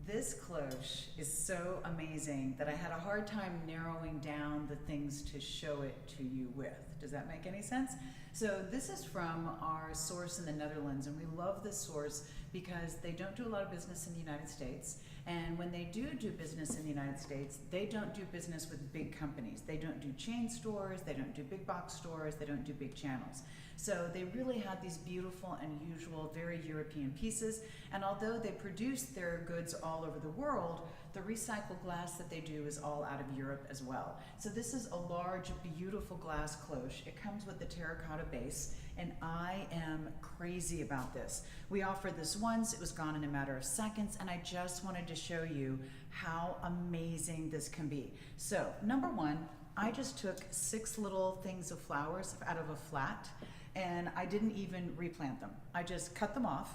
This cloche is so amazing that I had a hard time narrowing down the things to show it to you with. Does that make any sense? So this is from our source in the Netherlands, and we love this source because they don't do a lot of business in the United States. And when they do business in the United States, they don't do business with big companies. They don't do chain stores, they don't do big box stores, they don't do big channels. So they really have these beautiful, unusual, very European pieces. And although they produce their goods all over the world, the recycled glass that they do is all out of Europe as well. So this is a large, beautiful glass cloche. It comes with the terracotta base, and I am crazy about this. We offered this once, it was gone in a matter of seconds, and I just wanted to show you how amazing this can be. So, number one, I just took 6 little things of flowers out of a flat, and I didn't even replant them. I just cut them off,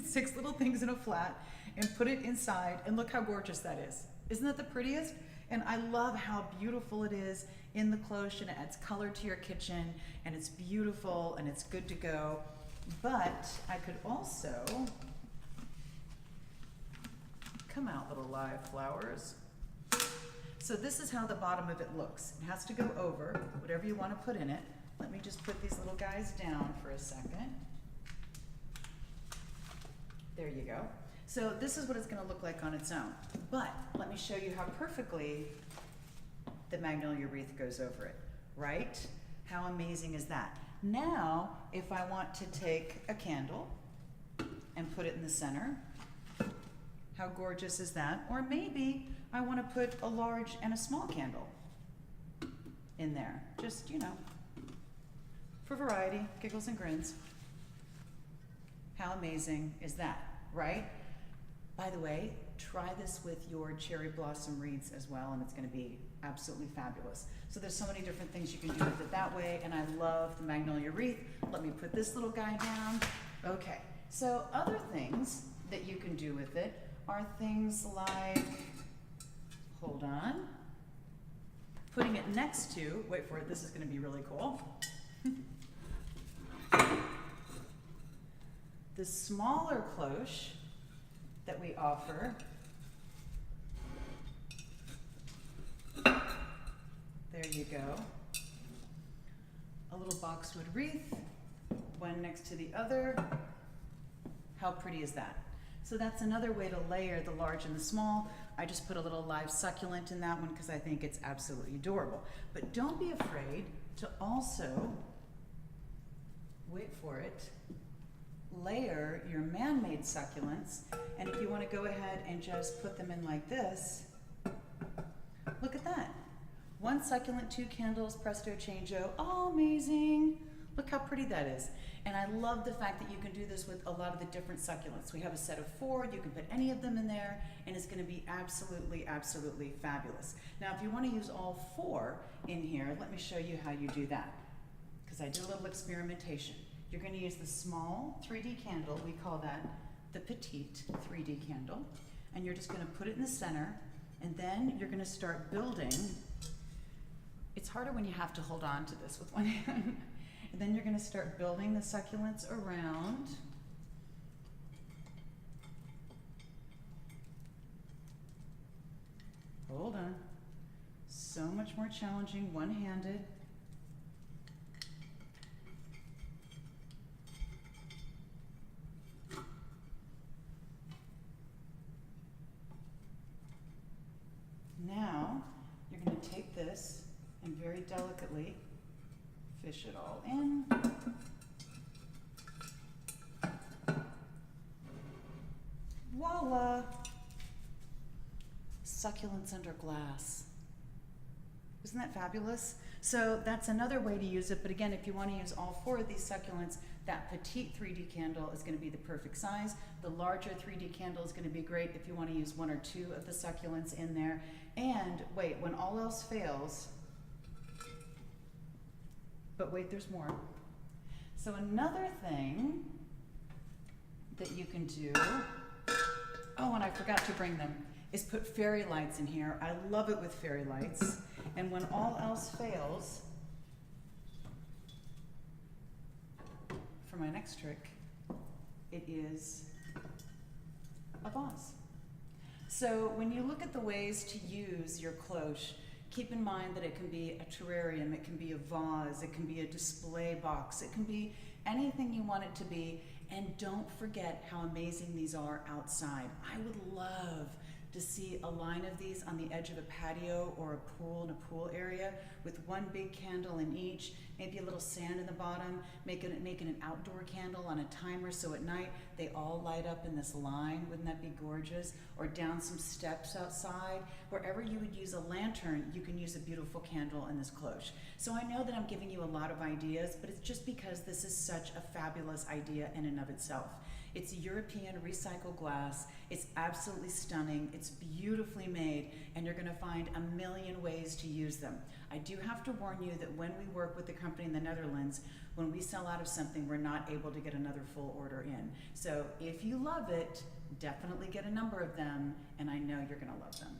6 little things in a flat, and put it inside, and look how gorgeous that is. Isn't that the prettiest? And I love how beautiful it is in the cloche, and it adds color to your kitchen, and it's beautiful, and it's good to go. But I could also, come out little live flowers. So this is how the bottom of it looks. It has to go over whatever you want to put in it. Let me just put these little guys down for a second. There you go. So this is what it's going to look like on its own. But let me show you how perfectly the magnolia wreath goes over it, right? How amazing is that? Now, if I want to take a candle and put it in the center, how gorgeous is that? Or maybe I want to put a large and a small candle in there. Just, you know, for variety, giggles and grins. How amazing is that, right? By the way, try this with your cherry blossom wreaths as well, and it's going to be absolutely fabulous. So there's so many different things you can do with it that way, and I love the magnolia wreath. Let me put this little guy down. Okay, so other things that you can do with it are things like, hold on, putting it next to, wait for it, this is going to be really cool. The smaller cloche that we offer, there you go, a little boxwood wreath, one next to the other. How pretty is that? So that's another way to layer the large and the small. I just put a little live succulent in that one because I think it's absolutely adorable. But don't be afraid to also, wait for it, layer your man-made succulents. And if you want to go ahead and just put them in like this, look at that. 1 succulent, 2 candles, presto changeo. Oh, amazing. Look how pretty that is. And I love the fact that you can do this with a lot of the different succulents. We have a set of 4, you can put any of them in there, and it's going to be absolutely, absolutely fabulous. Now, if you want to use all 4 in here, let me show you how you do that, because I did a little experimentation. You're going to use the small 3D candle, we call that the petite 3D candle, and you're just going to put it in the center, and then you're going to start building. It's harder when you have to hold on to this with one hand. And then you're going to start building the succulents around. Hold on. So much more challenging one-handed. Now, you're going to take this and very delicately fish it all in. Voila! Succulents under glass. Isn't that fabulous? So that's another way to use it, but again, if you want to use all 4 of these succulents, that petite 3D candle is going to be the perfect size. The larger 3D candle is going to be great if you want to use 1 or 2 of the succulents in there. And wait, when all else fails, but wait, there's more. So another thing that you can do, oh, and I forgot to bring them, is put fairy lights in here. I love it with fairy lights. And when all else fails, for my next trick, it is a vase. So when you look at the ways to use your cloche, keep in mind that it can be a terrarium, it can be a vase, it can be a display box, it can be anything you want it to be. And don't forget how amazing these are outside. I would love to see a line of these on the edge of a patio or a pool in a pool area with one big candle in each, maybe a little sand in the bottom, making an outdoor candle on a timer so at night they all light up in this line. Wouldn't that be gorgeous? Or down some steps outside. Wherever you would use a lantern, you can use a beautiful candle in this cloche. So I know that I'm giving you a lot of ideas, but it's just because this is such a fabulous idea in and of itself. It's European recycled glass. It's absolutely stunning. It's beautifully made, and you're going to find a million ways to use them. I do have to warn you that when we work with the company in the Netherlands, when we sell out of something, we're not able to get another full order in. So if you love it, definitely get a number of them, and I know you're going to love them.